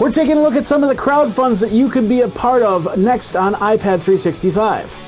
We're taking a look at some of the crowdfunds that you could be a part of next on iPad 365.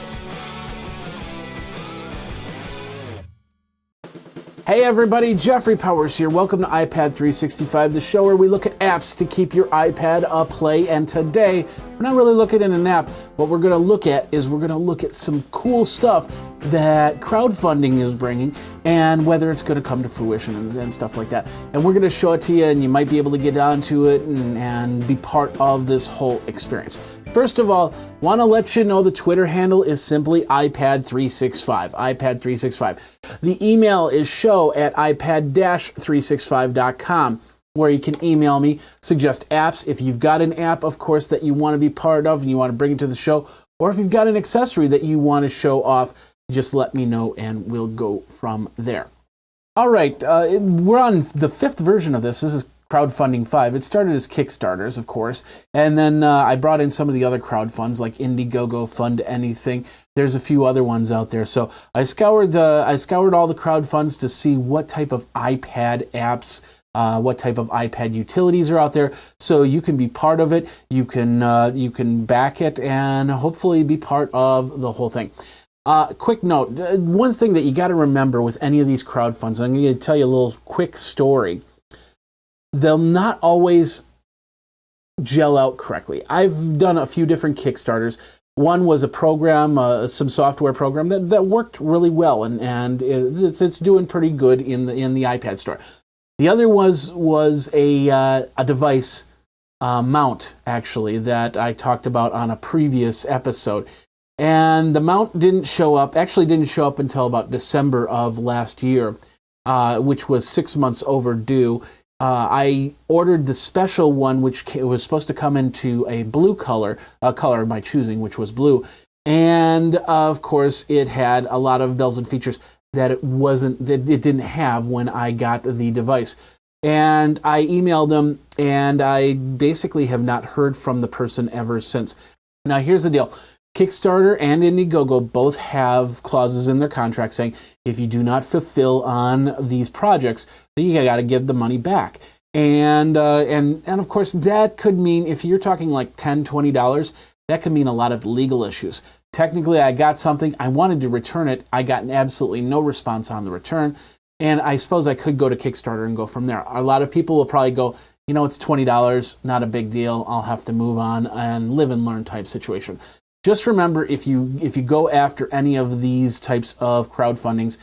Hey everybody, Jeffrey Powers here. Welcome to iPad 365, the show where we look at apps to keep your iPad aplay. And today, we're not really looking at an app. What we're going to look at is we're going to look at some cool stuff that crowdfunding is bringing and whether it's going to come to fruition and stuff like that. And we're going to show it to you, and you might be able to get onto it and be part of this whole experience. First of all, want to let you know the Twitter handle is simply iPad365, iPad365. The email is show@ipad-365.com, where you can email me, suggest apps. If you've got an app, of course, that you want to be part of and you want to bring it to the show, or if you've got an accessory that you want to show off, just let me know and we'll go from there. All right, we're on the 5th version of this. This is Crowdfunding 5. It started as Kickstarters, of course, and then I brought in some of the other crowdfunds like Indiegogo, Fund Anything. There's a few other ones out there. So I scoured all the crowdfunds to see what type of iPad apps, what type of iPad utilities are out there, so you can be part of it. You can back it and hopefully be part of the whole thing. Quick note: one thing that you got to remember with any of these crowdfunds, I'm going to tell you a little quick story. They'll not always gel out correctly. I've done a few different Kickstarters. One was a program, some software program that worked really well, and it's doing pretty good in the iPad store. The other was a device mount, actually, that I talked about on a previous episode. And the mount didn't show up until about December of last year, which was 6 months overdue. I ordered the special one, which was supposed to come into a blue color, a color of my choosing, which was blue. And of course, it had a lot of bells and features that it didn't have when I got the device. And I emailed them, and I basically have not heard from the person ever since. Now, here's the deal. Kickstarter and Indiegogo both have clauses in their contract saying if you do not fulfill on these projects, then you got to give the money back. And of course, that could mean, if you're talking like $10, $20, that could mean a lot of legal issues. Technically, I got something, I wanted to return it, I got absolutely no response on the return, and I suppose I could go to Kickstarter and go from there. A lot of people will probably go, you know, it's $20, not a big deal, I'll have to move on and live and learn type situation. Just remember, if you go after any of these types of crowdfundings,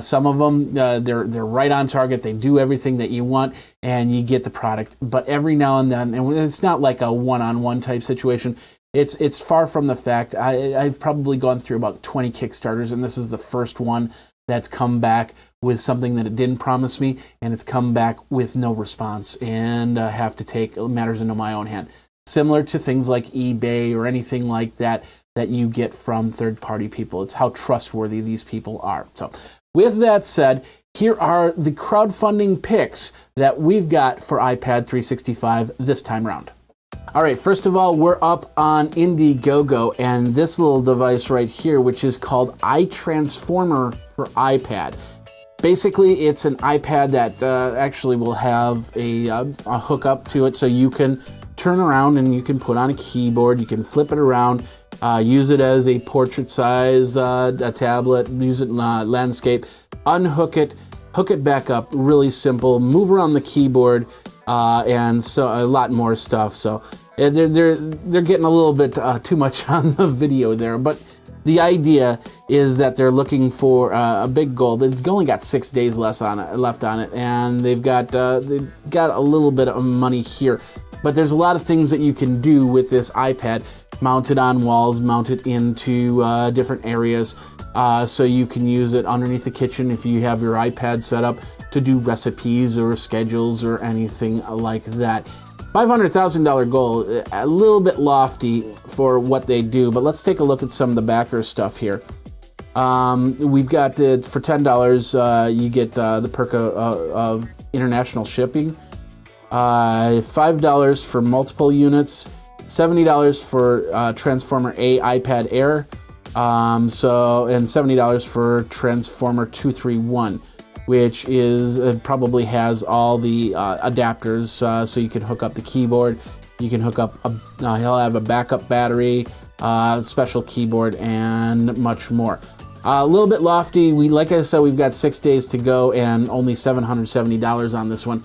some of them they're right on target. They do everything that you want, and you get the product. But every now and then, and it's not like a one-on-one type situation. It's far from the fact. I've probably gone through about 20 Kickstarters, and this is the first one that's come back with something that it didn't promise me, and it's come back with no response, and have to take matters into my own hand. Similar to things like eBay or anything like that you get from third-party people. It's how trustworthy these people are. So with that said, here are the crowdfunding picks that we've got for iPad 365 this time around. All right, first of all, we're up on Indiegogo, and this little device right here, which is called iTransformer for iPad. Basically, it's an iPad that actually will have a hookup to it, so you can turn around and you can put on a keyboard, you can flip it around, use it as a portrait size, a tablet, use it in landscape, unhook it, hook it back up, really simple, move around the keyboard, and so a lot more stuff. So they're getting a little bit too much on the video there, but the idea is that they're looking for a big goal. They've only got 6 days left on it, and they've got a little bit of money here. But there's a lot of things that you can do with this iPad. Mount it on walls, mount it into different areas, so you can use it underneath the kitchen if you have your iPad set up to do recipes or schedules or anything like that. $500,000 goal, a little bit lofty for what they do, but let's take a look at some of the backer stuff here. We've got for $10, you get the perk of international shipping. $5 for multiple units, $70 for Transformer A iPad Air, and $70 for Transformer 231. which is probably has all the adapters, so you can hook up the keyboard. You can hook up he'll have a backup battery, special keyboard, and much more. A little bit lofty. Like I said, we've got 6 days to go and only $770 on this one.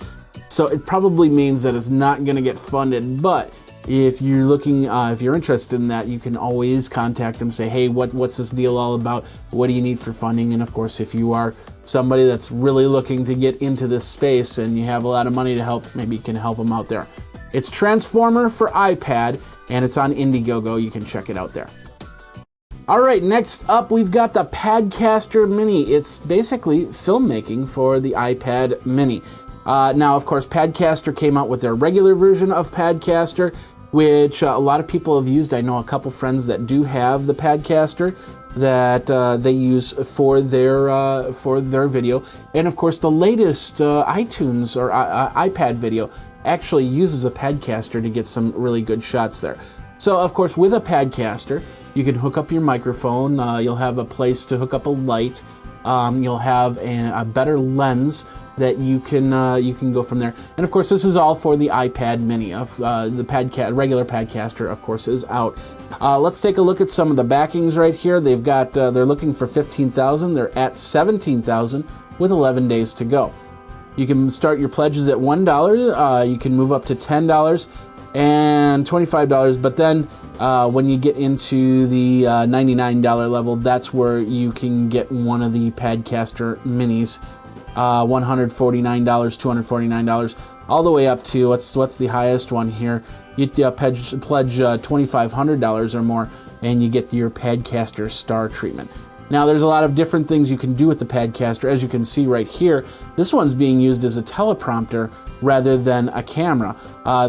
So it probably means that it's not going to get funded. But if you're looking, if you're interested in that, you can always contact them. Say, hey, what's this deal all about? What do you need for funding? And of course, if you are somebody that's really looking to get into this space and you have a lot of money to help, maybe you can help them out there. It's Transformer for iPad, and it's on Indiegogo. You can check it out there. All right, next up, we've got the Padcaster Mini. It's basically filmmaking for the iPad Mini. Now, of course, Padcaster came out with their regular version of Padcaster, which a lot of people have used. I know a couple friends that do have the Padcaster that they use for their video. And of course, the latest iTunes or iPad video actually uses a Padcaster to get some really good shots there. So, of course, with a Padcaster, you can hook up your microphone. You'll have a place to hook up a light. You'll have a better lens that you can go from there. And of course, this is all for the iPad Mini. The regular Padcaster, of course, is out. Let's take a look at some of the backings right here. They've got they're looking for $15,000. They're at $17,000 with 11 days to go. You can start your pledges at $1. You can move up to $10 and $25. But then when you get into the $99 level, that's where you can get one of the Padcaster Minis. $149, $249, all the way up to what's the highest one here? You pledge $2,500 or more, and you get your Padcaster Star treatment. Now, there's a lot of different things you can do with the Padcaster. As you can see right here, this one's being used as a teleprompter rather than a camera.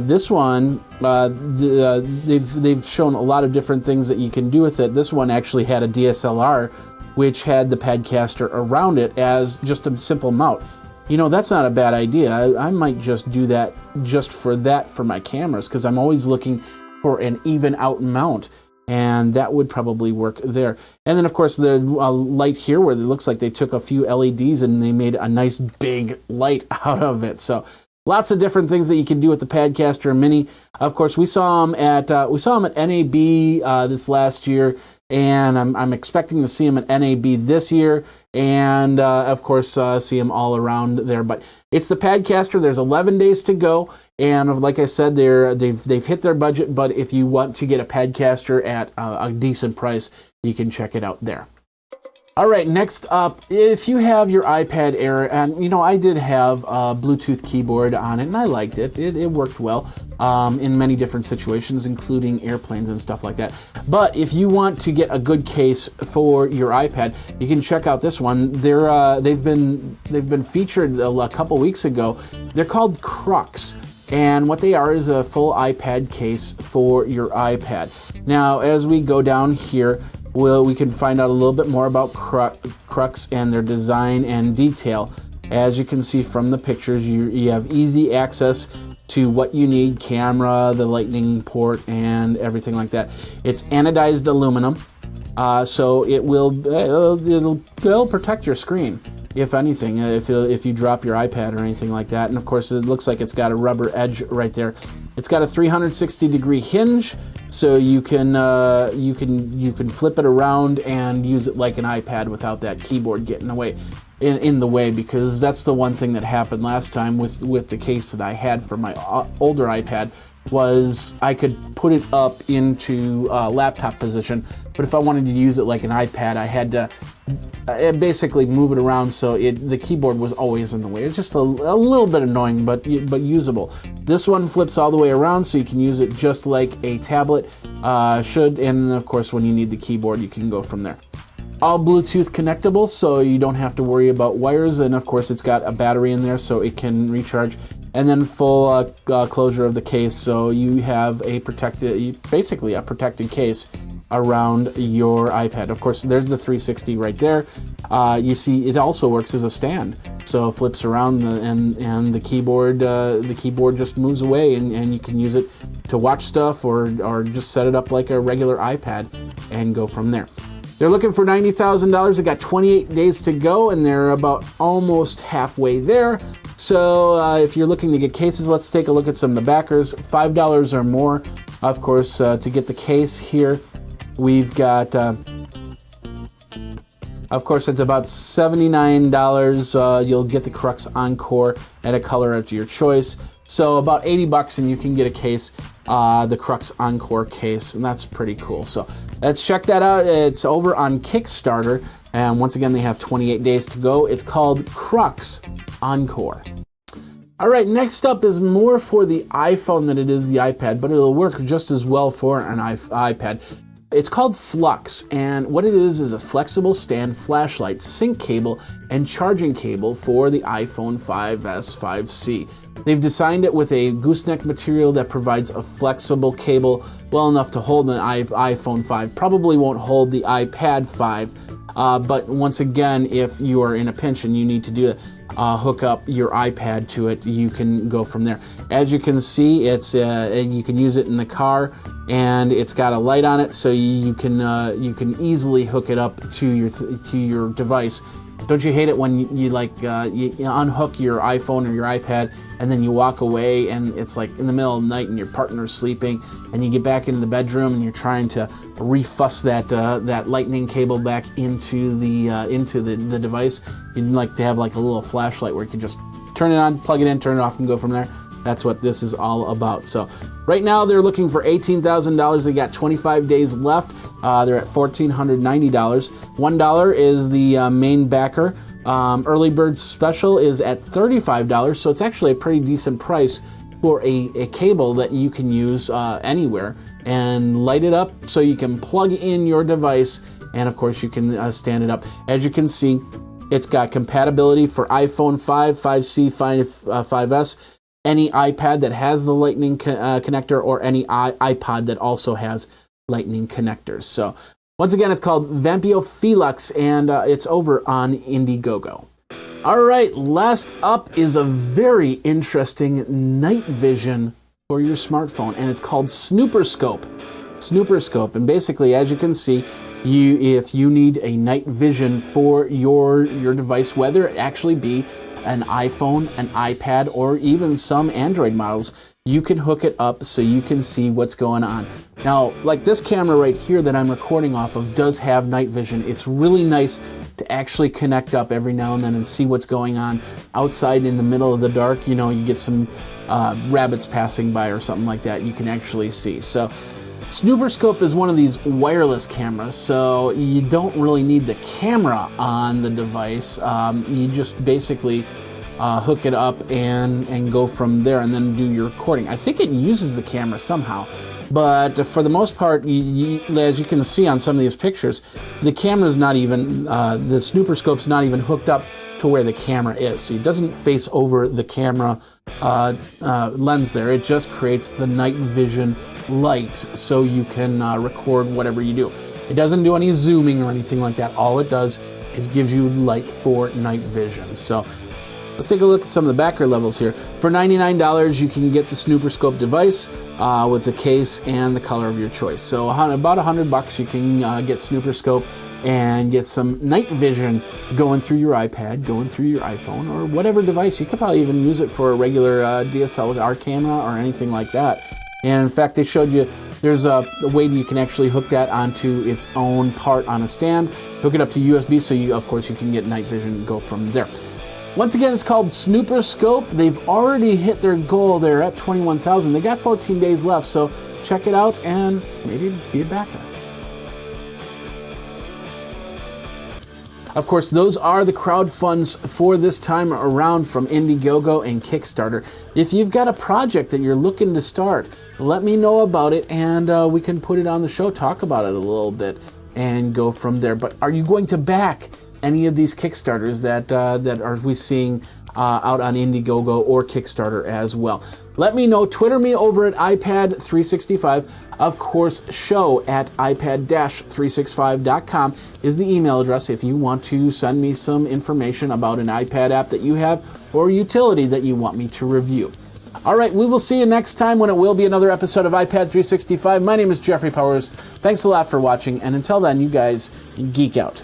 This one, they've shown a lot of different things that you can do with it. This one actually had a DSLR, which had the Padcaster around it as just a simple mount. You know, that's not a bad idea. I might just do that just for my cameras, because I'm always looking for an even out mount. And that would probably work there. And then, of course, the light here where it looks like they took a few LEDs and they made a nice big light out of it. So lots of different things that you can do with the Padcaster Mini. Of course, we saw them at NAB this last year, and I'm expecting to see them at NAB this year, and of course see them all around there. But it's the Padcaster. There's 11 days to go. And like I said, they've hit their budget, but if you want to get a Padcaster at a decent price, you can check it out there. All right, next up, if you have your iPad Air, and you know, I did have a Bluetooth keyboard on it, and I liked it. It worked well in many different situations, including airplanes and stuff like that. But if you want to get a good case for your iPad, you can check out this one. They've been featured a couple weeks ago. They're called Crux. And what they are is a full iPad case for your iPad. Now, as we go down here, we can find out a little bit more about Crux and their design and detail. As you can see from the pictures, you have easy access to what you need: camera, the lightning port, and everything like that. It's anodized aluminum, so it'll protect your screen, if anything, if you drop your iPad or anything like that. And of course, it looks like it's got a rubber edge right there. It's got a 360-degree hinge, so you can flip it around and use it like an iPad without that keyboard getting in the way, because that's the one thing that happened last time with the case that I had for my older iPad. Was I could put it up into laptop position, but if I wanted to use it like an iPad, I had to basically move it around, so the keyboard was always in the way. It's just a little bit annoying, but usable. This one flips all the way around, so you can use it just like a tablet should, and of course, when you need the keyboard, you can go from there. All Bluetooth connectable, so you don't have to worry about wires, and of course, it's got a battery in there, so it can recharge. And then full closure of the case, so you have basically a protected case around your iPad. Of course, there's the 360 right there. You see, it also works as a stand, so it flips around and the keyboard just moves away, and you can use it to watch stuff or just set it up like a regular iPad and go from there. They're looking for $90,000. They got 28 days to go, and they're about almost halfway there. So if you're looking to get cases, let's take a look at some of the backers. $5 or more, of course, to get the case here. We've got, of course, it's about $79. You'll get the Crux Encore at a color of your choice. So about $80 and you can get a case, the Crux Encore case, and that's pretty cool. So let's check that out. It's over on Kickstarter, and once again, they have 28 days to go. It's called Crux Encore. All right, next up is more for the iPhone than it is the iPad, but it'll work just as well for an iPad. It's called Flux, and what it is a flexible stand flashlight, sync cable, and charging cable for the iPhone 5S, 5C. They've designed it with a gooseneck material that provides a flexible cable well enough to hold an iPhone 5. Probably won't hold the iPad 5, but once again, if you are in a pinch and you need to do it, hook up your iPad to it, you can go from there. As you can see, it's you can use it in the car, and it's got a light on it, so you can easily hook it up to your device. Don't you hate it when you unhook your iPhone or your iPad and then you walk away and it's like in the middle of the night and your partner's sleeping and you get back into the bedroom and you're trying to refuss that lightning cable back into the device. You'd like to have like a little flashlight where you can just turn it on, plug it in, turn it off, and go from there. That's what this is all about. So right now they're looking for $18,000. They got 25 days left. They're at $1,490. $1 is the main backer. Early bird special is at $35, so it's actually a pretty decent price for a cable that you can use anywhere and light it up so you can plug in your device, and of course you can stand it up. As you can see, it's got compatibility for iPhone 5, 5C, 5S, any iPad that has the lightning connector, or any iPod that also has lightning connectors. So once again, it's called Vampeo FiLux, and it's over on Indiegogo. All right, last up is a very interesting night vision for your smartphone, and it's called Snooperscope. Snooperscope, and basically, as you can see, if you need a night vision for your device, whether it actually be an iPhone, an iPad, or even some Android models, you can hook it up so you can see what's going on. Now, like this camera right here that I'm recording off of does have night vision. It's really nice to actually connect up every now and then and see what's going on outside in the middle of the dark. You know, you get some rabbits passing by or something like that, you can actually see. So Snooperscope is one of these wireless cameras, so you don't really need the camera on the device. You just basically hook it up and go from there and then do your recording. I think it uses the camera somehow, but for the most part, as you can see on some of these pictures, the camera's not even, the Snooperscope's not even hooked up to where the camera is. So it doesn't face over the camera lens there. It just creates the night vision light so you can record whatever you do. It doesn't do any zooming or anything like that. All it does is gives you light for night vision. So let's take a look at some of the backer levels here. For $99, you can get the Snooperscope device with the case and the color of your choice. So about $100 you can get Snooperscope and get some night vision going through your iPad, going through your iPhone, or whatever device. You could probably even use it for a regular DSLR camera or anything like that. And in fact, they showed you there's a way that you can actually hook that onto its own part on a stand, hook it up to USB, so of course you can get night vision and go from there. Once again, it's called Snooperscope. They've already hit their goal. They're at 21,000. They got 14 days left, so check it out and maybe be a backer. Of course, those are the crowdfunds for this time around from Indiegogo and Kickstarter. If you've got a project that you're looking to start, let me know about it, and we can put it on the show, talk about it a little bit, and go from there. But are you going to back any of these Kickstarters that are we seeing out on Indiegogo or Kickstarter as well? Let me know. Twitter me over at iPad365. Of course, show at iPad-365.com is the email address if you want to send me some information about an iPad app that you have or utility that you want me to review. All right, we will see you next time when it will be another episode of iPad 365. My name is Jeffrey Powers. Thanks a lot for watching, and until then, you guys geek out.